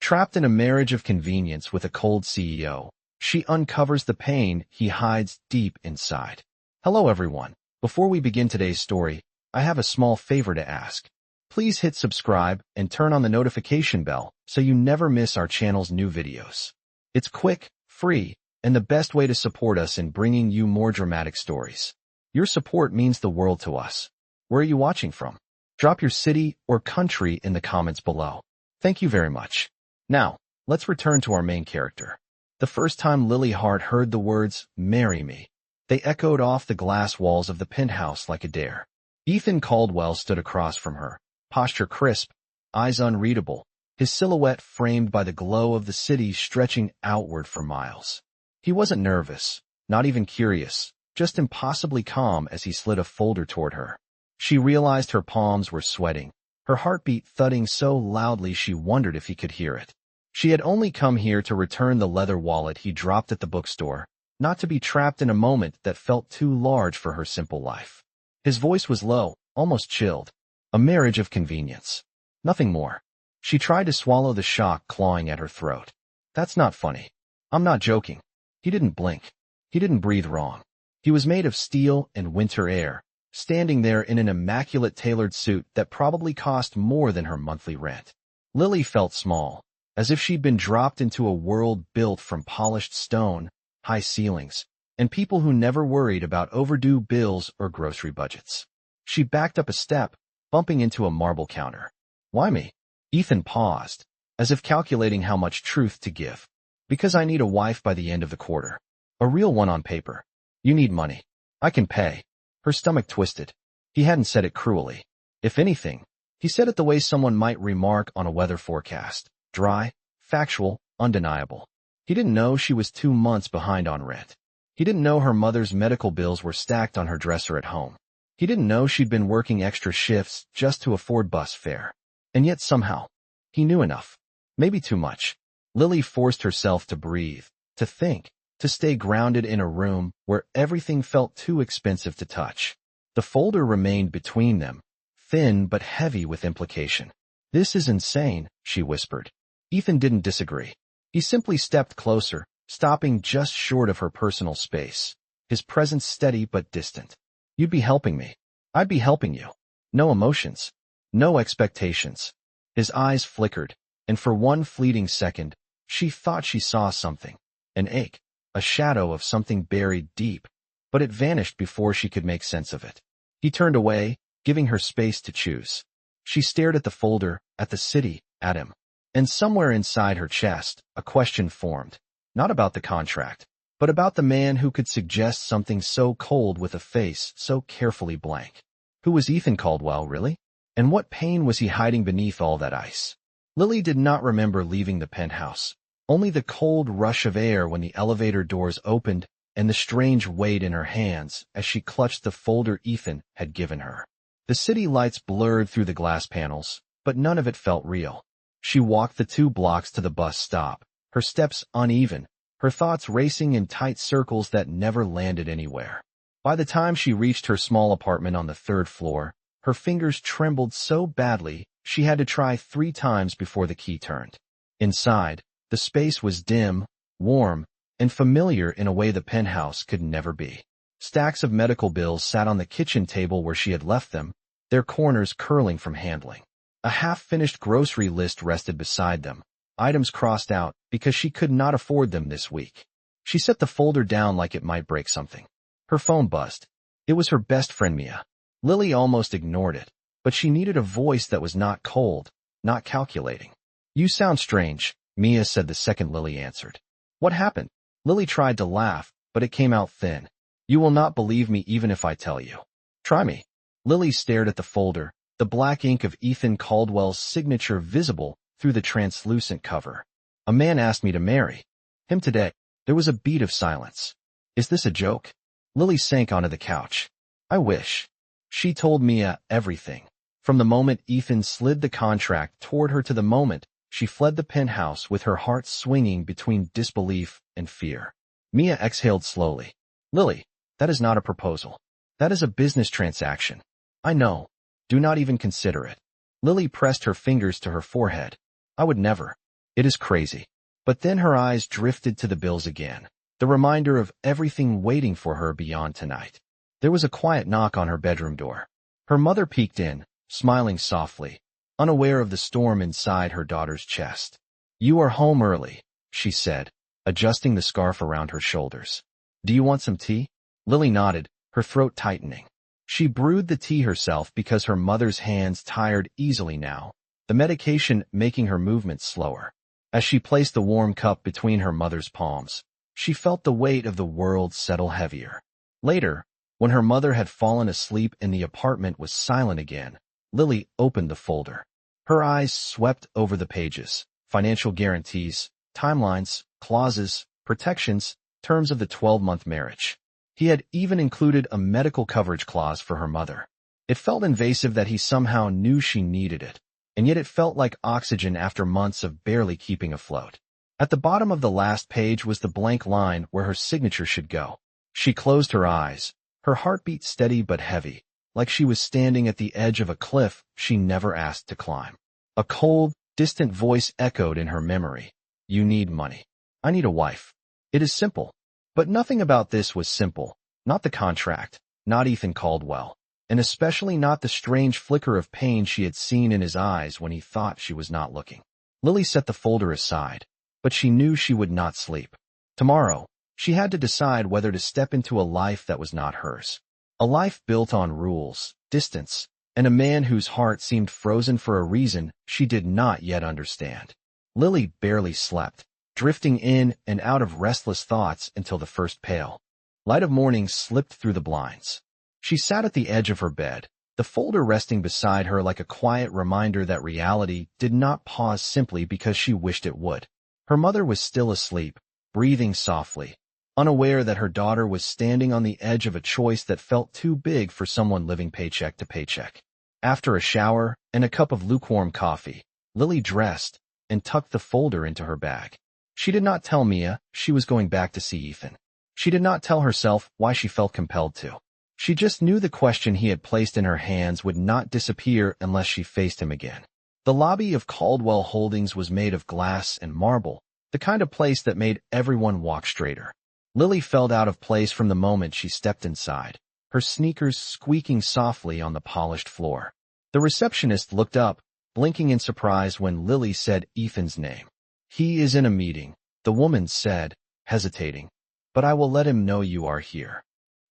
Trapped in a marriage of convenience with a cold CEO, she uncovers the pain he hides deep inside. Hello everyone. Before we begin today's story, I have a small favor to ask. Please hit subscribe and turn on the notification bell so you never miss our channel's new videos. It's quick, free, and the best way to support us in bringing you more dramatic stories. Your support means the world to us. Where are you watching from? Drop your city or country in the comments below. Thank you very much. Now, let's return to our main character. The first time Lily Hart heard the words, "Marry me," they echoed off the glass walls of the penthouse like a dare. Ethan Caldwell stood across from her, posture crisp, eyes unreadable, his silhouette framed by the glow of the city stretching outward for miles. He wasn't nervous, not even curious, just impossibly calm as he slid a folder toward her. She realized her palms were sweating, her heartbeat thudding so loudly she wondered if he could hear it. She had only come here to return the leather wallet he dropped at the bookstore, not to be trapped in a moment that felt too large for her simple life. His voice was low, almost chilled. A marriage of convenience. Nothing more. She tried to swallow the shock clawing at her throat. That's not funny. I'm not joking. He didn't blink. He didn't breathe wrong. He was made of steel and winter air, standing there in an immaculate tailored suit that probably cost more than her monthly rent. Lily felt small, as if she'd been dropped into a world built from polished stone, high ceilings, and people who never worried about overdue bills or grocery budgets. She backed up a step, bumping into a marble counter. Why me? Ethan paused, as if calculating how much truth to give. Because I need a wife by the end of the quarter. A real one on paper. You need money. I can pay. Her stomach twisted. He hadn't said it cruelly. If anything, he said it the way someone might remark on a weather forecast. Dry, factual, undeniable. He didn't know she was 2 months behind on rent. He didn't know her mother's medical bills were stacked on her dresser at home. He didn't know she'd been working extra shifts just to afford bus fare. And yet somehow, he knew enough. Maybe too much. Lily forced herself to breathe, to think, to stay grounded in a room where everything felt too expensive to touch. The folder remained between them, thin but heavy with implication. This is insane, she whispered. Ethan didn't disagree. He simply stepped closer, stopping just short of her personal space, his presence steady but distant. You'd be helping me. I'd be helping you. No emotions. No expectations. His eyes flickered, and for one fleeting second, she thought she saw something. An ache, a shadow of something buried deep, but it vanished before she could make sense of it. He turned away, giving her space to choose. She stared at the folder, at the city, at him. And somewhere inside her chest, a question formed. Not about the contract, but about the man who could suggest something so cold with a face so carefully blank. Who was Ethan Caldwell, really? And what pain was he hiding beneath all that ice? Lily did not remember leaving the penthouse, only the cold rush of air when the elevator doors opened and the strange weight in her hands as she clutched the folder Ethan had given her. The city lights blurred through the glass panels, but none of it felt real. She walked the 2 blocks to the bus stop, her steps uneven, her thoughts racing in tight circles that never landed anywhere. By the time she reached her small apartment on the 3rd floor, her fingers trembled so badly she had to try 3 times before the key turned. Inside, the space was dim, warm, and familiar in a way the penthouse could never be. Stacks of medical bills sat on the kitchen table where she had left them, their corners curling from handling. A half-finished grocery list rested beside them, items crossed out because she could not afford them this week. She set the folder down like it might break something. Her phone buzzed. It was her best friend Mia. Lily almost ignored it, but she needed a voice that was not cold, not calculating. You sound strange, Mia said the second Lily answered. What happened? Lily tried to laugh, but it came out thin. You will not believe me even if I tell you. Try me. Lily stared at the folder, the black ink of Ethan Caldwell's signature visible through the translucent cover. A man asked me to marry him today. There was a beat of silence. Is this a joke? Lily sank onto the couch. I wish. She told Mia everything. From the moment Ethan slid the contract toward her to the moment she fled the penthouse with her heart swinging between disbelief and fear. Mia exhaled slowly. Lily, that is not a proposal. That is a business transaction. I know. Do not even consider it. Lily pressed her fingers to her forehead. I would never. It is crazy. But then her eyes drifted to the bills again, the reminder of everything waiting for her beyond tonight. There was a quiet knock on her bedroom door. Her mother peeked in, smiling softly, unaware of the storm inside her daughter's chest. "You are home early," she said, adjusting the scarf around her shoulders. "Do you want some tea?" Lily nodded, her throat tightening. She brewed the tea herself because her mother's hands tired easily now, the medication making her movements slower. As she placed the warm cup between her mother's palms, she felt the weight of the world settle heavier. Later, when her mother had fallen asleep and the apartment was silent again, Lily opened the folder. Her eyes swept over the pages: financial guarantees, timelines, clauses, protections, terms of the 12-month marriage. He had even included a medical coverage clause for her mother. It felt invasive that he somehow knew she needed it, and yet it felt like oxygen after months of barely keeping afloat. At the bottom of the last page was the blank line where her signature should go. She closed her eyes, her heartbeat steady but heavy, like she was standing at the edge of a cliff she never asked to climb. A cold, distant voice echoed in her memory. "You need money. I need a wife." It is simple. But nothing about this was simple. Not the contract, not Ethan Caldwell, and especially not the strange flicker of pain she had seen in his eyes when he thought she was not looking. Lily set the folder aside, but she knew she would not sleep. Tomorrow, she had to decide whether to step into a life that was not hers. A life built on rules, distance, and a man whose heart seemed frozen for a reason she did not yet understand. Lily barely slept, drifting in and out of restless thoughts until the first pale light of morning slipped through the blinds. She sat at the edge of her bed, the folder resting beside her like a quiet reminder that reality did not pause simply because she wished it would. Her mother was still asleep, breathing softly, unaware that her daughter was standing on the edge of a choice that felt too big for someone living paycheck to paycheck. After a shower and a cup of lukewarm coffee, Lily dressed and tucked the folder into her bag. She did not tell Mia she was going back to see Ethan. She did not tell herself why she felt compelled to. She just knew the question he had placed in her hands would not disappear unless she faced him again. The lobby of Caldwell Holdings was made of glass and marble, the kind of place that made everyone walk straighter. Lily felt out of place from the moment she stepped inside, her sneakers squeaking softly on the polished floor. The receptionist looked up, blinking in surprise when Lily said Ethan's name. "He is in a meeting," the woman said, hesitating, "but I will let him know you are here."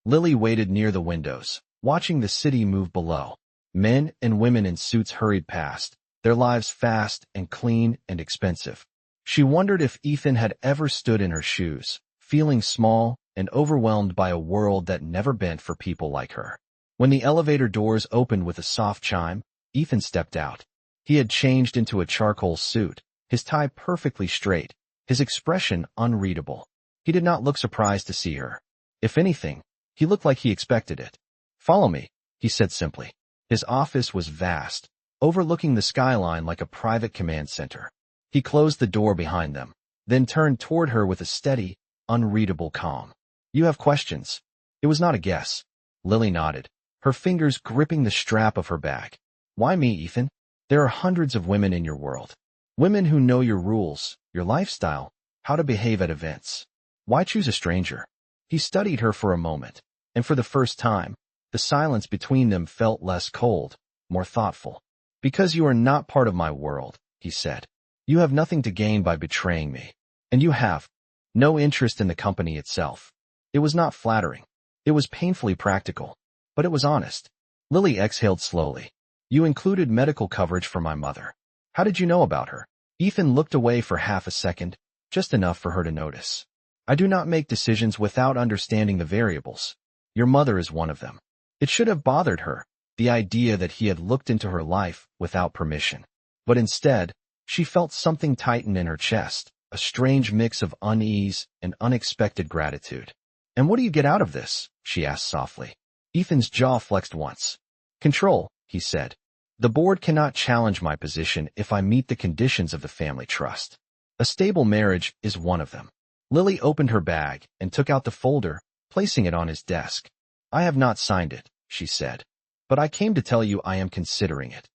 Lily waited near the windows, watching the city move below. Men and women in suits hurried past, their lives fast and clean and expensive. She wondered if Ethan had ever stood in her shoes, feeling small and overwhelmed by a world that never bent for people like her. When the elevator doors opened with a soft chime, Ethan stepped out. He had changed into a charcoal suit, his tie perfectly straight, his expression unreadable. He did not look surprised to see her. If anything, he looked like he expected it. "Follow me," he said simply. His office was vast, overlooking the skyline like a private command center. He closed the door behind them, then turned toward her with a steady, unreadable calm. "You have questions?" It was not a guess. Lily nodded, her fingers gripping the strap of her bag. "Why me, Ethan? There are hundreds of women in your world. Women who know your rules, your lifestyle, how to behave at events. Why choose a stranger?" He studied her for a moment, and for the first time, the silence between them felt less cold, more thoughtful. "Because you are not part of my world," he said. "You have nothing to gain by betraying me. And you have no interest in the company itself." It was not flattering. It was painfully practical. But it was honest. Lily exhaled slowly. "You included medical coverage for my mother. How did you know about her?" Ethan looked away for half a second, just enough for her to notice. "I do not make decisions without understanding the variables. Your mother is one of them." It should have bothered her, the idea that he had looked into her life without permission. But instead, she felt something tighten in her chest, a strange mix of unease and unexpected gratitude. "And what do you get out of this?" she asked softly. Ethan's jaw flexed once. "Control," he said. "The board cannot challenge my position if I meet the conditions of the family trust. A stable marriage is one of them." Lily opened her bag and took out the folder, placing it on his desk. "I have not signed it," she said, "but I came to tell you I am considering it."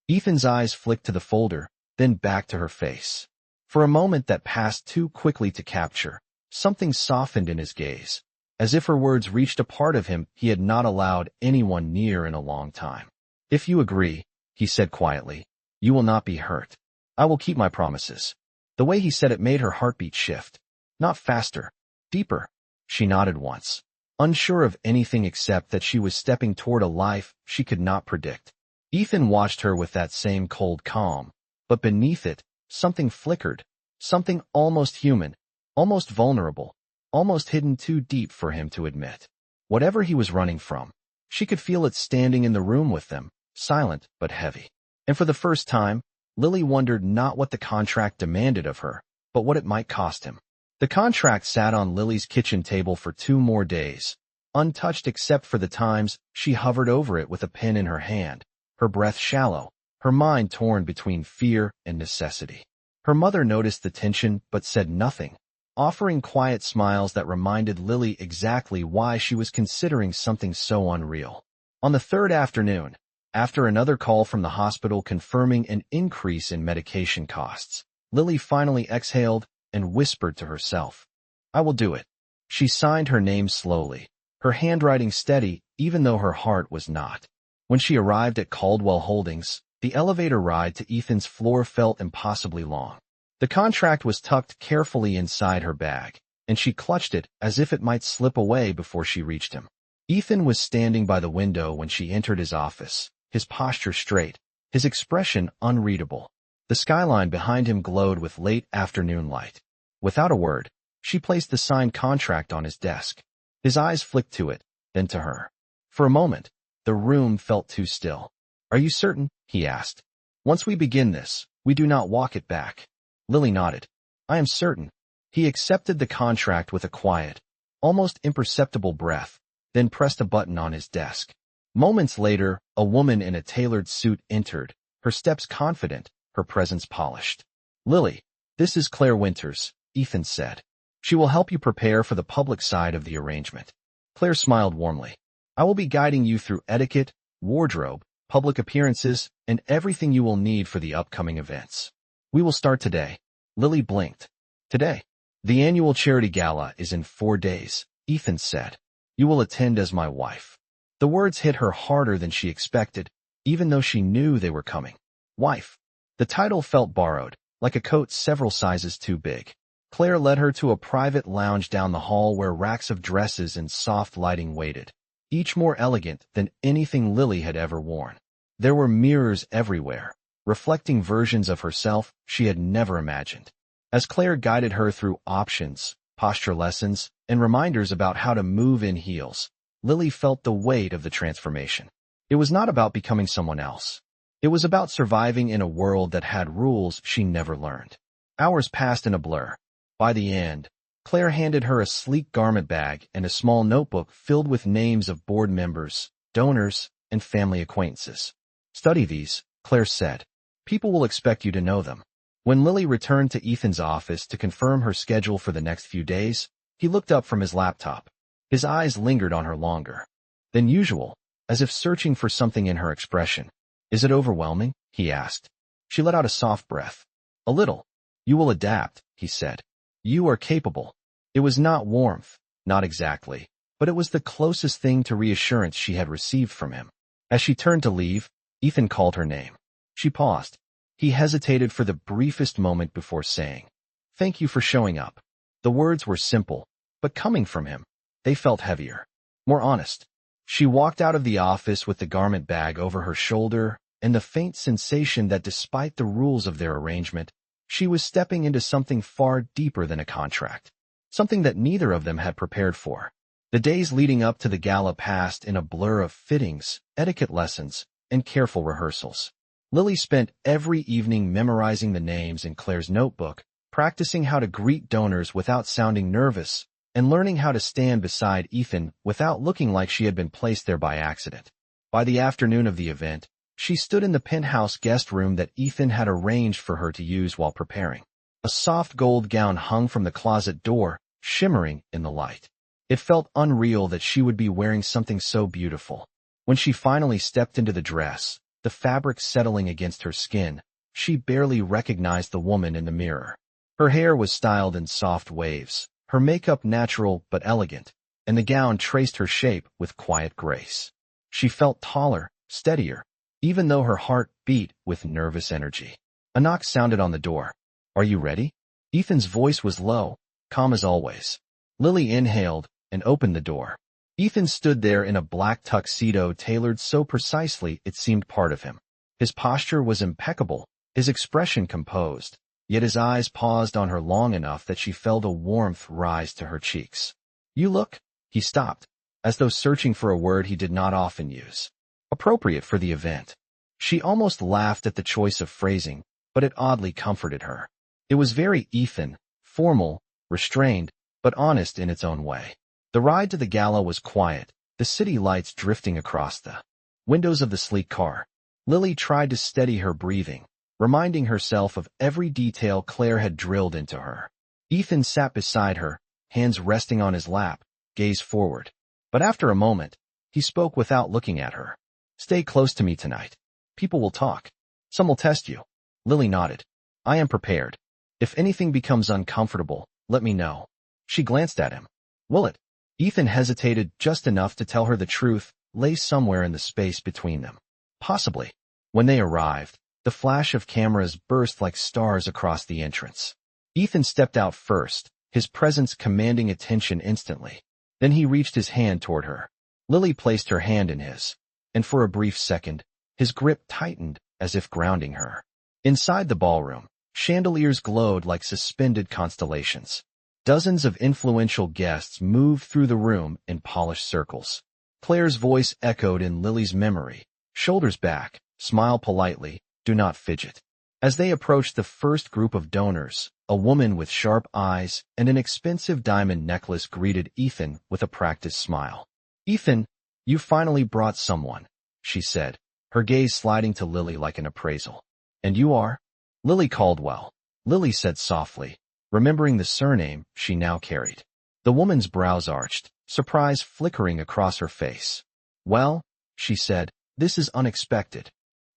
Ethan's eyes flicked to the folder, then back to her face. For a moment that passed too quickly to capture, something softened in his gaze, as if her words reached a part of him he had not allowed anyone near in a long time. "If you agree," he said quietly, "you will not be hurt. I will keep my promises." The way he said it made her heartbeat shift. Not faster, deeper. She nodded once, unsure of anything except that she was stepping toward a life she could not predict. Ethan watched her with that same cold calm, but beneath it, something flickered, something almost human, almost vulnerable, almost hidden too deep for him to admit. Whatever he was running from, she could feel it standing in the room with them, silent but heavy. And for the first time, Lily wondered not what the contract demanded of her, but what it might cost him. The contract sat on Lily's kitchen table for 2 more days, untouched except for the times she hovered over it with a pen in her hand, her breath shallow, her mind torn between fear and necessity. Her mother noticed the tension but said nothing, offering quiet smiles that reminded Lily exactly why she was considering something so unreal. On the 3rd afternoon, after another call from the hospital confirming an increase in medication costs, Lily finally exhaled and whispered to herself, "I will do it." She signed her name slowly, her handwriting steady even though her heart was not. When she arrived at Caldwell Holdings, the elevator ride to Ethan's floor felt impossibly long. The contract was tucked carefully inside her bag, and she clutched it as if it might slip away before she reached him. Ethan was standing by the window when she entered his office, his posture straight, his expression unreadable. The skyline behind him glowed with late afternoon light. Without a word, she placed the signed contract on his desk. His eyes flicked to it, then to her. For a moment, the room felt too still. "Are you certain?" he asked. "Once we begin this, we do not walk it back." Lily nodded. "I am certain." He accepted the contract with a quiet, almost imperceptible breath, then pressed a button on his desk. Moments later, a woman in a tailored suit entered, her steps confident, her presence polished. "Lily, this is Claire Winters," Ethan said. "She will help you prepare for the public side of the arrangement." Claire smiled warmly. "I will be guiding you through etiquette, wardrobe, public appearances, and everything you will need for the upcoming events. We will start today." Lily blinked. "Today? The annual charity gala is in 4 days," Ethan said. "You will attend as my wife." The words hit her harder than she expected, even though she knew they were coming. Wife. The title felt borrowed, like a coat several sizes too big. Claire led her to a private lounge down the hall where racks of dresses and soft lighting waited, each more elegant than anything Lily had ever worn. There were mirrors everywhere, reflecting versions of herself she had never imagined. As Claire guided her through options, posture lessons, and reminders about how to move in heels, Lily felt the weight of the transformation. It was not about becoming someone else. It was about surviving in a world that had rules she never learned. Hours passed in a blur. By the end, Claire handed her a sleek garment bag and a small notebook filled with names of board members, donors, and family acquaintances. "Study these," Claire said. "People will expect you to know them." When Lily returned to Ethan's office to confirm her schedule for the next few days, he looked up from his laptop. His eyes lingered on her longer than usual, as if searching for something in her expression. "Is it overwhelming?" he asked. She let out a soft breath. "A little. You will adapt," he said. "You are capable." It was not warmth, not exactly, but it was the closest thing to reassurance she had received from him. As she turned to leave, Ethan called her name. She paused. He hesitated for the briefest moment before saying, "Thank you for showing up." The words were simple, but coming from him, they felt heavier, more honest. She walked out of the office with the garment bag over her shoulder and the faint sensation that despite the rules of their arrangement, she was stepping into something far deeper than a contract, something that neither of them had prepared for. The days leading up to the gala passed in a blur of fittings, etiquette lessons, and careful rehearsals. Lily spent every evening memorizing the names in Claire's notebook, practicing how to greet donors without sounding nervous, and learning how to stand beside Ethan without looking like she had been placed there by accident. By the afternoon of the event, she stood in the penthouse guest room that Ethan had arranged for her to use while preparing. A soft gold gown hung from the closet door, shimmering in the light. It felt unreal that she would be wearing something so beautiful. When she finally stepped into the dress, the fabric settling against her skin, she barely recognized the woman in the mirror. Her hair was styled in soft waves, her makeup natural but elegant, and the gown traced her shape with quiet grace. She felt taller, steadier, even though her heart beat with nervous energy. A knock sounded on the door. "Are you ready?" Ethan's voice was low, calm as always. Lily inhaled and opened the door. Ethan stood there in a black tuxedo tailored so precisely it seemed part of him. His posture was impeccable, his expression composed, yet his eyes paused on her long enough that she felt a warmth rise to her cheeks. "You look—" He stopped, as though searching for a word he did not often use. "Appropriate for the event." She almost laughed at the choice of phrasing, but it oddly comforted her. It was very Ethan, formal, restrained, but honest in its own way. The ride to the gala was quiet, the city lights drifting across the windows of the sleek car. Lily tried to steady her breathing, reminding herself of every detail Claire had drilled into her. Ethan sat beside her, hands resting on his lap, gaze forward. But after a moment, he spoke without looking at her. "Stay close to me tonight. People will talk. Some will test you." Lily nodded. "I am prepared. If anything becomes uncomfortable, let me know." She glanced at him. "Will it?" Ethan hesitated just enough to tell her the truth lay somewhere in the space between them. Possibly. When they arrived, the flash of cameras burst like stars across the entrance. Ethan stepped out first, his presence commanding attention instantly. Then he reached his hand toward her. Lily placed her hand in his, and for a brief second, his grip tightened as if grounding her. Inside the ballroom, chandeliers glowed like suspended constellations. Dozens of influential guests moved through the room in polished circles. Claire's voice echoed in Lily's memory. "Shoulders back, smile politely, do not fidget." As they approached the first group of donors, a woman with sharp eyes and an expensive diamond necklace greeted Ethan with a practiced smile. "Ethan, you finally brought someone," she said, her gaze sliding to Lily like an appraisal. "And you are?" "Lily Caldwell," Lily said softly, remembering the surname she now carried. The woman's brows arched, surprise flickering across her face. "Well," she said, "this is unexpected."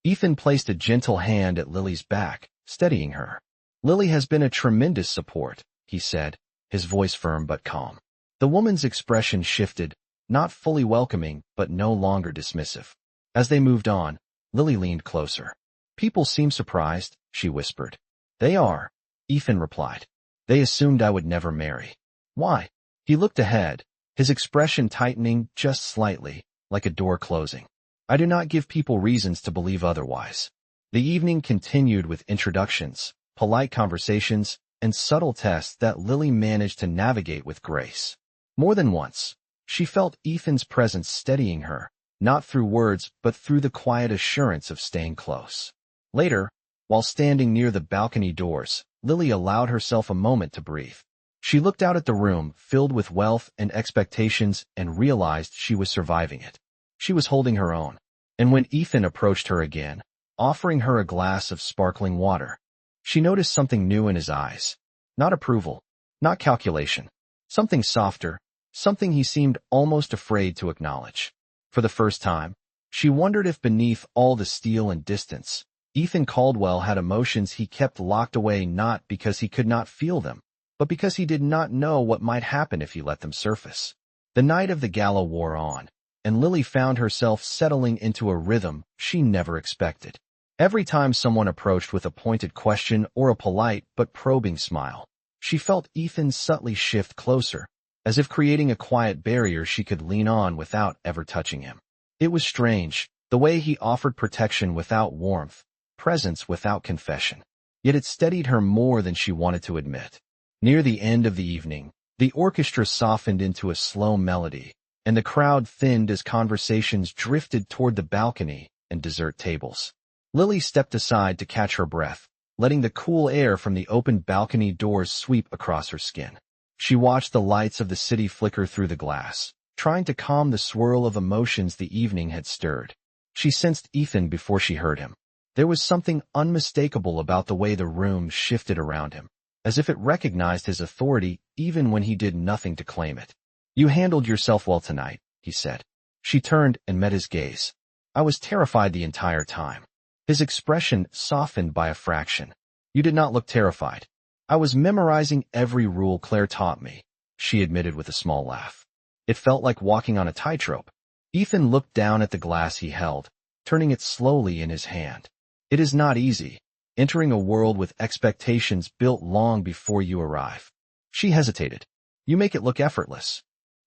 Ethan placed a gentle hand at Lily's back, steadying her. "Lily has been a tremendous support," he said, his voice firm but calm. The woman's expression shifted, not fully welcoming but no longer dismissive. As they moved on, Lily leaned closer. "People seem surprised," she whispered. "They are," Ethan replied. "They assumed I would never marry." "Why?" He looked ahead, his expression tightening just slightly, like a door closing. "I do not give people reasons to believe otherwise." The evening continued with introductions, polite conversations, and subtle tests that Lily managed to navigate with grace. More than once, she felt Ethan's presence steadying her, not through words but through the quiet assurance of staying close. Later, while standing near the balcony doors, Lily allowed herself a moment to breathe. She looked out at the room filled with wealth and expectations and realized she was surviving it. She was holding her own. And when Ethan approached her again, offering her a glass of sparkling water, she noticed something new in his eyes. Not approval, not calculation. Something softer, something he seemed almost afraid to acknowledge. For the first time, she wondered if beneath all the steel and distance, Ethan Caldwell had emotions he kept locked away not because he could not feel them, but because he did not know what might happen if he let them surface. The night of the gala wore on, and Lily found herself settling into a rhythm she never expected. Every time someone approached with a pointed question or a polite but probing smile, she felt Ethan subtly shift closer, as if creating a quiet barrier she could lean on without ever touching him. It was strange, the way he offered protection without warmth, presence without confession. Yet it steadied her more than she wanted to admit. Near the end of the evening, the orchestra softened into a slow melody, and the crowd thinned as conversations drifted toward the balcony and dessert tables. Lily stepped aside to catch her breath, letting the cool air from the open balcony doors sweep across her skin. She watched the lights of the city flicker through the glass, trying to calm the swirl of emotions the evening had stirred. She sensed Ethan before she heard him. There was something unmistakable about the way the room shifted around him, as if it recognized his authority even when he did nothing to claim it. "You handled yourself well tonight," he said. She turned and met his gaze. "I was terrified the entire time." His expression softened by a fraction. "You did not look terrified." I was memorizing every rule Claire taught me, she admitted with a small laugh. It felt like walking on a tightrope. Ethan looked down at the glass he held, turning it slowly in his hand. It is not easy, entering a world with expectations built long before you arrive. She hesitated. You make it look effortless.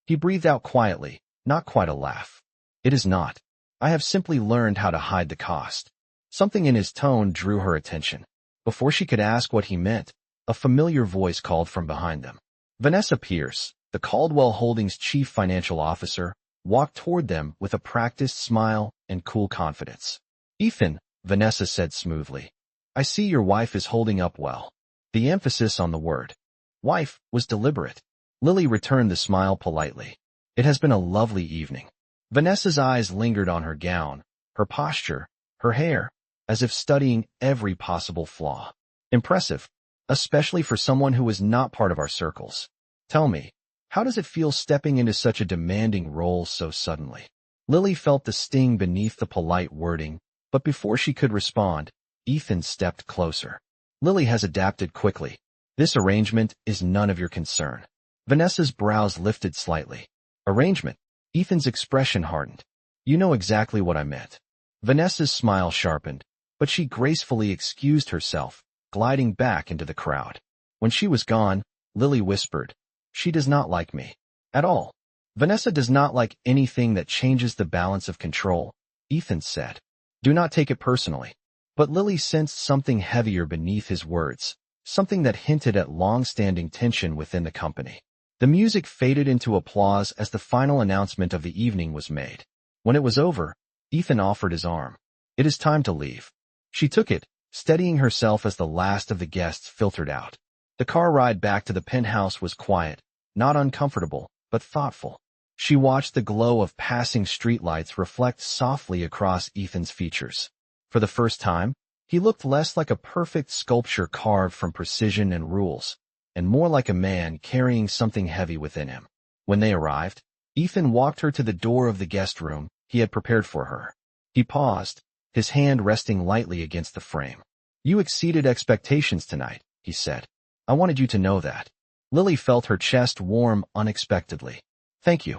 He breathed out quietly, not quite a laugh. It is not. I have simply learned how to hide the cost. Something in his tone drew her attention. Before she could ask what he meant, a familiar voice called from behind them. Vanessa Pierce, the Caldwell Holdings chief financial officer, walked toward them with a practiced smile and cool confidence. Ethan, Vanessa said smoothly, I see your wife is holding up well. The emphasis on the word wife was deliberate. Lily returned the smile politely. It has been a lovely evening. Vanessa's eyes lingered on her gown, her posture, her hair, as if studying every possible flaw. Impressive, especially for someone who is not part of our circles. Tell me, how does it feel stepping into such a demanding role so suddenly? Lily felt the sting beneath the polite wording, but before she could respond, Ethan stepped closer. Lily has adapted quickly. This arrangement is none of your concern. Vanessa's brows lifted slightly. Arrangement? Ethan's expression hardened. You know exactly what I meant. Vanessa's smile sharpened, but she gracefully excused herself, gliding back into the crowd. When she was gone, Lily whispered, She does not like me. At all. Vanessa does not like anything that changes the balance of control, Ethan said. Do not take it personally. But Lily sensed something heavier beneath his words, something that hinted at long-standing tension within the company. The music faded into applause as the final announcement of the evening was made. When it was over, Ethan offered his arm. It is time to leave. She took it, steadying herself as the last of the guests filtered out. The car ride back to the penthouse was quiet, not uncomfortable, but thoughtful. She watched the glow of passing streetlights reflect softly across Ethan's features. For the first time, he looked less like a perfect sculpture carved from precision and rules, and more like a man carrying something heavy within him. When they arrived, Ethan walked her to the door of the guest room he had prepared for her. He paused, his hand resting lightly against the frame. You exceeded expectations tonight, he said. I wanted you to know that. Lily felt her chest warm unexpectedly. Thank you.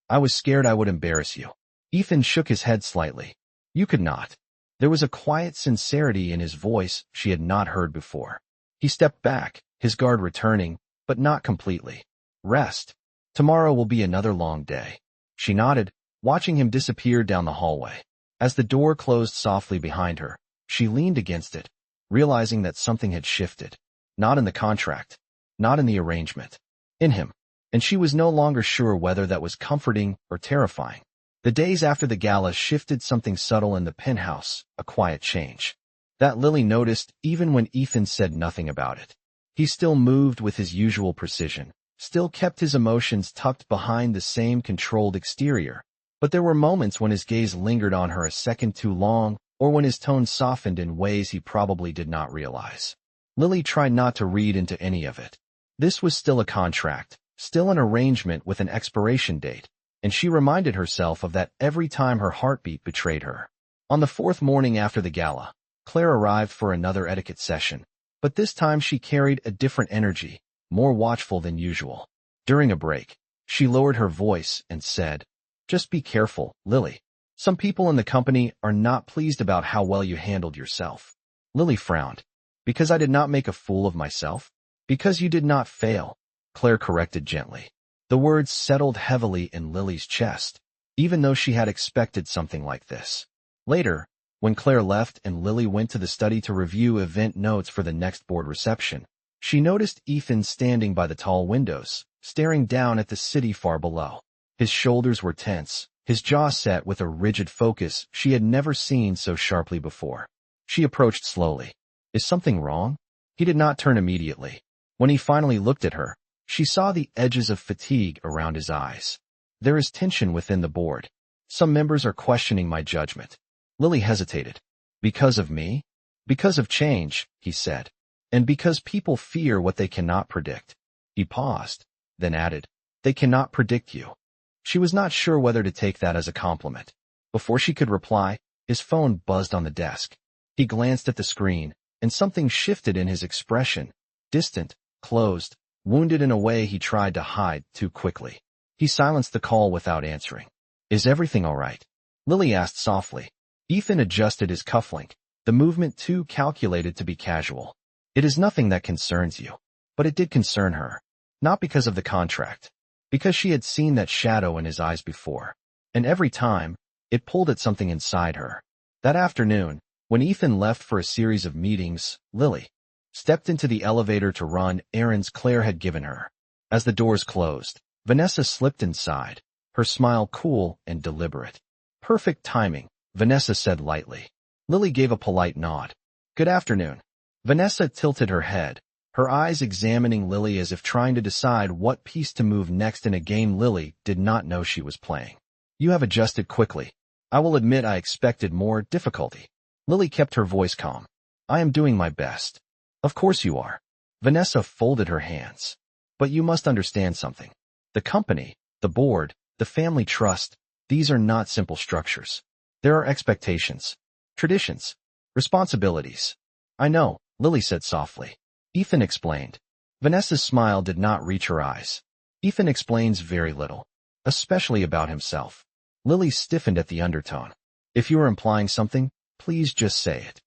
I was scared I would embarrass you. Ethan shook his head slightly. You could not. There was a quiet sincerity in his voice she had not heard before. He stepped back, his guard returning, but not completely. Rest. Tomorrow will be another long day. She nodded, watching him disappear down the hallway. As the door closed softly behind her, she leaned against it, realizing that something had shifted. Not in the contract, not in the arrangement, in him. And she was no longer sure whether that was comforting or terrifying. The days after the gala shifted something subtle in the penthouse, a quiet change. That Lily noticed even when Ethan said nothing about it. He still moved with his usual precision, still kept his emotions tucked behind the same controlled exterior. But there were moments when his gaze lingered on her a second too long, or when his tone softened in ways he probably did not realize. Lily tried not to read into any of it. This was still a contract, still an arrangement with an expiration date, and she reminded herself of that every time her heartbeat betrayed her. On the fourth morning after the gala, Claire arrived for another etiquette session, but this time she carried a different energy, more watchful than usual. During a break, she lowered her voice and said, Just be careful, Lily. Some people in the company are not pleased about how well you handled yourself. Lily frowned. Because I did not make a fool of myself? Because you did not fail, Claire corrected gently. The words settled heavily in Lily's chest, even though she had expected something like this. Later, when Claire left and Lily went to the study to review event notes for the next board reception, she noticed Ethan standing by the tall windows, staring down at the city far below. His shoulders were tense, his jaw set with a rigid focus she had never seen so sharply before. She approached slowly. Is something wrong? He did not turn immediately. When he finally looked at her, she saw the edges of fatigue around his eyes. There is tension within the board. Some members are questioning my judgment. Lily hesitated. Because of me? Because of change, he said. And because people fear what they cannot predict. He paused, then added, They cannot predict you. She was not sure whether to take that as a compliment. Before she could reply, his phone buzzed on the desk. He glanced at the screen, and something shifted in his expression. distant, closed, wounded in a way he tried to hide too quickly. He silenced the call without answering. "Is everything all right?" Lily asked softly. Ethan adjusted his cufflink, the movement too calculated to be casual. "It is nothing that concerns you." But it did concern her. Not because of the contract. Because she had seen that shadow in his eyes before. And every time, it pulled at something inside her. That afternoon, when Ethan left for a series of meetings, Lily stepped into the elevator to run errands Claire had given her. As the doors closed, Vanessa slipped inside, her smile cool and deliberate. "Perfect timing," Vanessa said lightly. Lily gave a polite nod. "Good afternoon." Vanessa tilted her head, her eyes examining Lily as if trying to decide what piece to move next in a game Lily did not know she was playing. "You have adjusted quickly. I will admit I expected more difficulty." Lily kept her voice calm. "I am doing my best." "Of course you are." Vanessa folded her hands. "But you must understand something. The company, the board, the family trust, these are not simple structures. There are expectations, traditions, responsibilities." "I know," Lily said softly. Ethan explained. Vanessa's smile did not reach her eyes. "Ethan explains very little, especially about himself." Lily stiffened at the undertone. "If you are implying something, please just say it."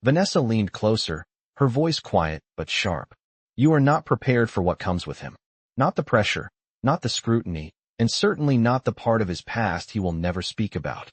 Vanessa leaned closer, her voice quiet but sharp. "You are not prepared for what comes with him. Not the pressure, not the scrutiny, and certainly not the part of his past he will never speak about."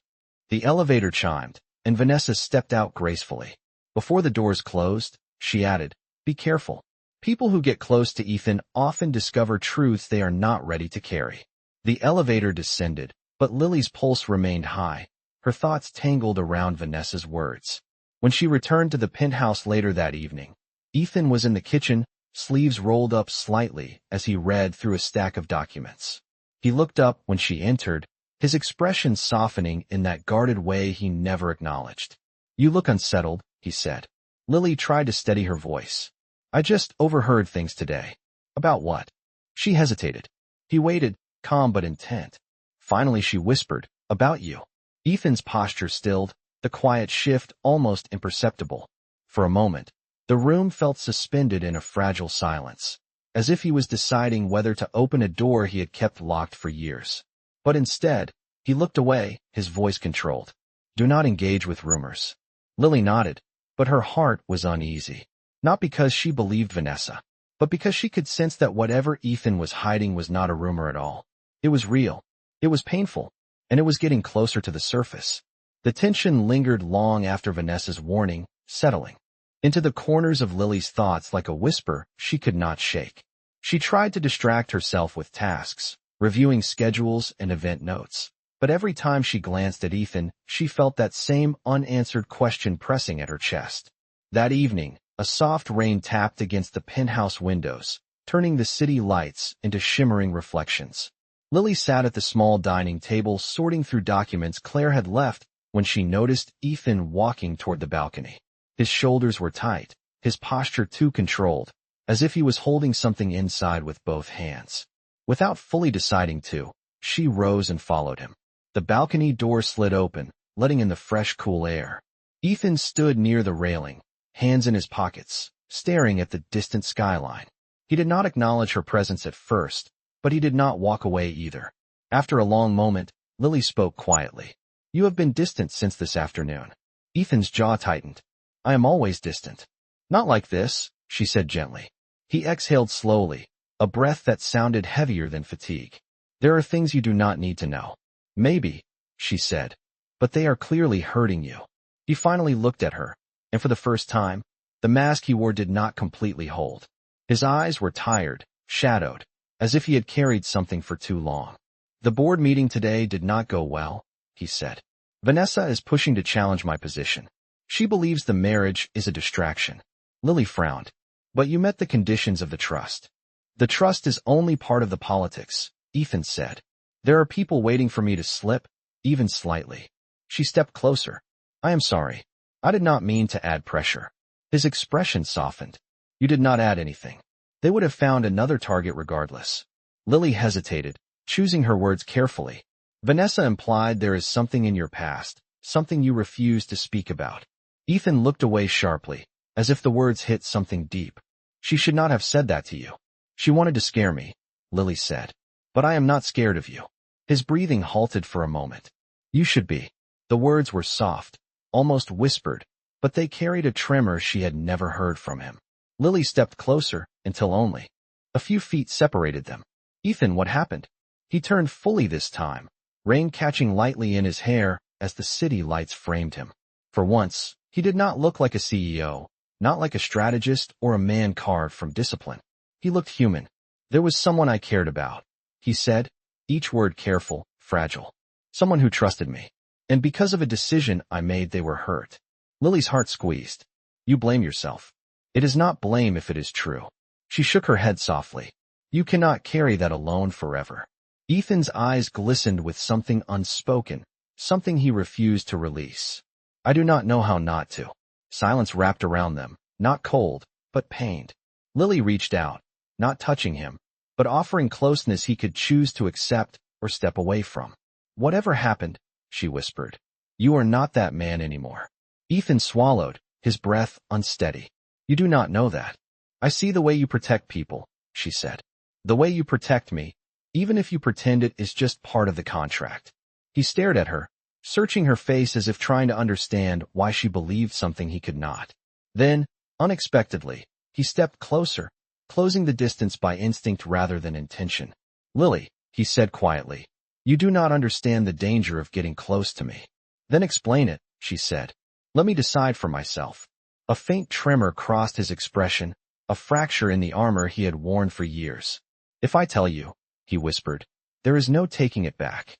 The elevator chimed, and Vanessa stepped out gracefully. Before the doors closed, she added, "Be careful. People who get close to Ethan often discover truths they are not ready to carry." The elevator descended, but Lily's pulse remained high, her thoughts tangled around Vanessa's words. When she returned to the penthouse later that evening, Ethan was in the kitchen, sleeves rolled up slightly as he read through a stack of documents. He looked up when she entered, his expression softening in that guarded way he never acknowledged. "You look unsettled," he said. Lily tried to steady her voice. "I just overheard things today." "About what?" She hesitated. He waited, calm but intent. Finally she whispered, "About you." Ethan's posture stilled, the quiet shift almost imperceptible. For a moment, the room felt suspended in a fragile silence, as if he was deciding whether to open a door he had kept locked for years. But instead, he looked away, his voice controlled. "Do not engage with rumors." Lily nodded, but her heart was uneasy. Not because she believed Vanessa, but because she could sense that whatever Ethan was hiding was not a rumor at all. It was real. It was painful, and it was getting closer to the surface. The tension lingered long after Vanessa's warning, settling into the corners of Lily's thoughts like a whisper she could not shake. She tried to distract herself with tasks, reviewing schedules and event notes. But every time she glanced at Ethan, she felt that same unanswered question pressing at her chest. That evening, a soft rain tapped against the penthouse windows, turning the city lights into shimmering reflections. Lily sat at the small dining table sorting through documents Claire had left when she noticed Ethan walking toward the balcony. His shoulders were tight, his posture too controlled, as if he was holding something inside with both hands. Without fully deciding to, she rose and followed him. The balcony door slid open, letting in the fresh, cool air. Ethan stood near the railing, hands in his pockets, staring at the distant skyline. He did not acknowledge her presence at first, but he did not walk away either. After a long moment, Lily spoke quietly. "You have been distant since this afternoon." Ethan's jaw tightened. "I am always distant." "Not like this," she said gently. He exhaled slowly, a breath that sounded heavier than fatigue. "There are things you do not need to know." "Maybe," she said, "but they are clearly hurting you." He finally looked at her, and for the first time, the mask he wore did not completely hold. His eyes were tired, shadowed, as if he had carried something for too long. "The board meeting today did not go well," he said. "Vanessa is pushing to challenge my position. She believes the marriage is a distraction." Lily frowned. "But you met the conditions of the trust." "The trust is only part of the politics," Ethan said. "There are people waiting for me to slip, even slightly." She stepped closer. "I am sorry. I did not mean to add pressure." His expression softened. "You did not add anything. They would have found another target regardless." Lily hesitated, choosing her words carefully. "Vanessa implied there is something in your past, something you refuse to speak about." Ethan looked away sharply, as if the words hit something deep. She should not have said that to you. She wanted to scare me, Lily said. But I am not scared of you. His breathing halted for a moment. You should be. The words were soft, almost whispered, but they carried a tremor she had never heard from him. Lily stepped closer, until only a few feet separated them. Ethan, what happened? He turned fully this time, rain catching lightly in his hair as the city lights framed him. For once, he did not look like a CEO, not like a strategist or a man carved from discipline. He looked human. There was someone I cared about, he said, each word careful, fragile. Someone who trusted me. And because of a decision I made, they were hurt. Lily's heart squeezed. You blame yourself. It is not blame if it is true. She shook her head softly. You cannot carry that alone forever. Ethan's eyes glistened with something unspoken, something he refused to release. I do not know how not to. Silence wrapped around them, not cold, but pained. Lily reached out, not touching him, but offering closeness he could choose to accept or step away from. Whatever happened, she whispered, you are not that man anymore. Ethan swallowed, his breath unsteady. You do not know that. I see the way you protect people, she said. The way you protect me, even if you pretend it is just part of the contract. He stared at her, searching her face as if trying to understand why she believed something he could not. Then, unexpectedly, he stepped closer, closing the distance by instinct rather than intention. Lily, he said quietly, you do not understand the danger of getting close to me. Then explain it, she said. Let me decide for myself. A faint tremor crossed his expression, a fracture in the armor he had worn for years. If I tell you, he whispered, there is no taking it back.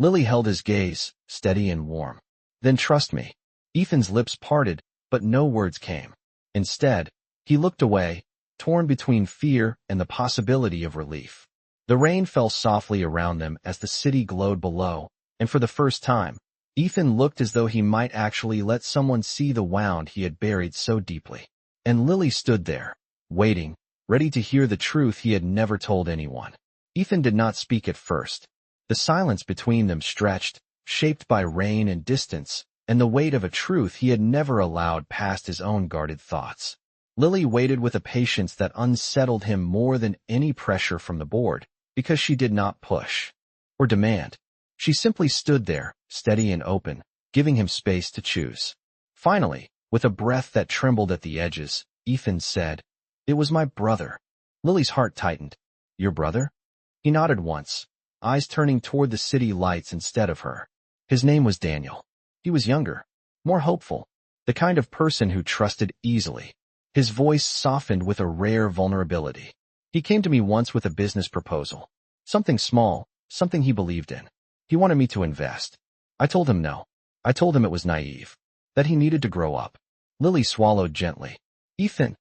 Lily held his gaze, steady and warm. Then trust me. Ethan's lips parted, but no words came. Instead, he looked away, torn between fear and the possibility of relief. The rain fell softly around them as the city glowed below, and for the first time, Ethan looked as though he might actually let someone see the wound he had buried so deeply. And Lily stood there, waiting, ready to hear the truth he had never told anyone. Ethan did not speak at first. The silence between them stretched, shaped by rain and distance, and the weight of a truth he had never allowed past his own guarded thoughts. Lily waited with a patience that unsettled him more than any pressure from the board, because she did not push or demand. She simply stood there, steady and open, giving him space to choose. Finally, with a breath that trembled at the edges, Ethan said, it was my brother. Lily's heart tightened. Your brother? He nodded once, eyes turning toward the city lights instead of her. His name was Daniel. He was younger, more hopeful, the kind of person who trusted easily. His voice softened with a rare vulnerability. He came to me once with a business proposal. Something small, something he believed in. He wanted me to invest. I told him no. I told him it was naive, that he needed to grow up. Lily swallowed gently. Ethan.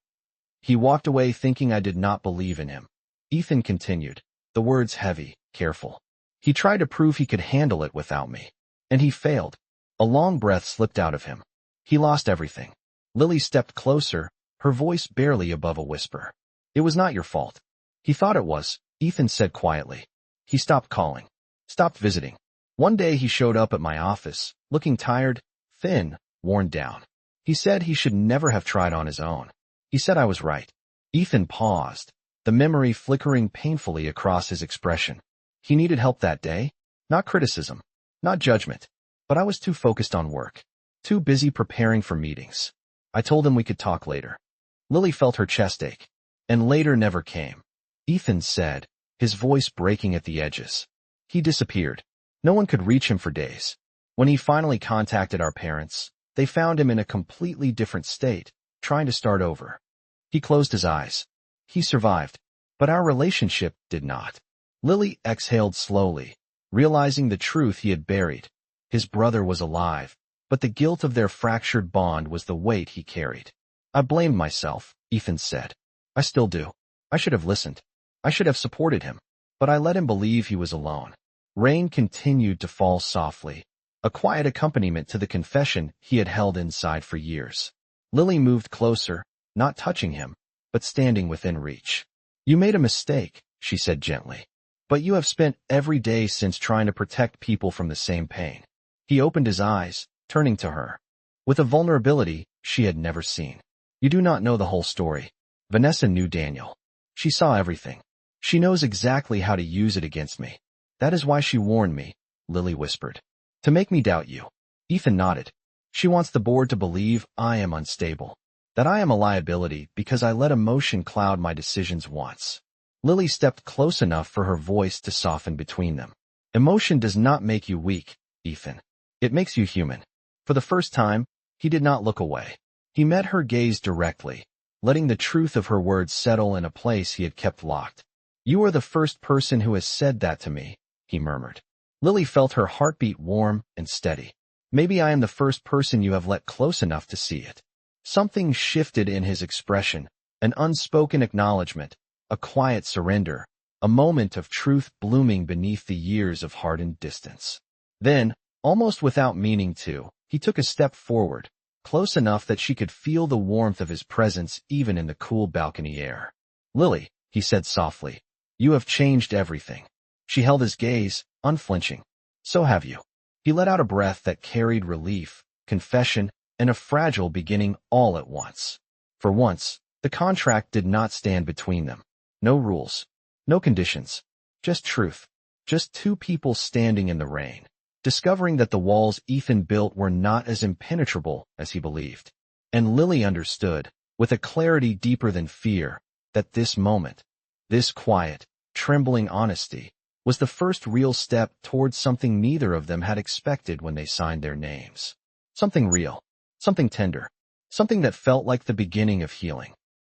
He walked away thinking I did not believe in him. Ethan continued, the words heavy, careful. He tried to prove he could handle it without me. And he failed. A long breath slipped out of him. He lost everything. Lily stepped closer, her voice barely above a whisper. It was not your fault. He thought it was, Ethan said quietly. He stopped calling. Stopped visiting. One day he showed up at my office, looking tired, thin, worn down. He said he should never have tried on his own. He said I was right. Ethan paused, the memory flickering painfully across his expression. He needed help that day, not criticism, not judgment, but I was too focused on work, too busy preparing for meetings. I told him we could talk later. Lily felt her chest ache, and later never came. Ethan said, his voice breaking at the edges. He disappeared. No one could reach him for days. When he finally contacted our parents, they found him in a completely different state, trying to start over. He closed his eyes. He survived, but our relationship did not. Lily exhaled slowly, realizing the truth he had buried. His brother was alive, but the guilt of their fractured bond was the weight he carried. I blamed myself, Ethan said. I still do. I should have listened. I should have supported him, but I let him believe he was alone. Rain continued to fall softly, a quiet accompaniment to the confession he had held inside for years. Lily moved closer, not touching him, but standing within reach. You made a mistake, she said gently, but you have spent every day since trying to protect people from the same pain. He opened his eyes, turning to her, with a vulnerability she had never seen. You do not know the whole story. Vanessa knew Daniel. She saw everything. She knows exactly how to use it against me. That is why she warned me, Lily whispered. To make me doubt you. Ethan nodded. She wants the board to believe I am unstable. That I am a liability because I let emotion cloud my decisions once. Lily stepped close enough for her voice to soften between them. Emotion does not make you weak, Ethan. It makes you human. For the first time, he did not look away. He met her gaze directly, letting the truth of her words settle in a place he had kept locked. You are the first person who has said that to me, he murmured. Lily felt her heartbeat warm and steady. Maybe I am the first person you have let close enough to see it. Something shifted in his expression, an unspoken acknowledgement, a quiet surrender, a moment of truth blooming beneath the years of hardened distance. Then, almost without meaning to, he took a step forward, close enough that she could feel the warmth of his presence even in the cool balcony air. Lily, he said softly, you have changed everything. She held his gaze, unflinching. So have you. He let out a breath that carried relief, confession, and a fragile beginning all at once. For once, the contract did not stand between them. No rules. No conditions. Just truth. Just two people standing in the rain, discovering that the walls Ethan built were not as impenetrable as he believed. And Lily understood, with a clarity deeper than fear, that this moment, this quiet, trembling honesty, was the first real step towards something neither of them had expected when they signed their names. Something real. Something tender. Something that felt like the beginning of healing.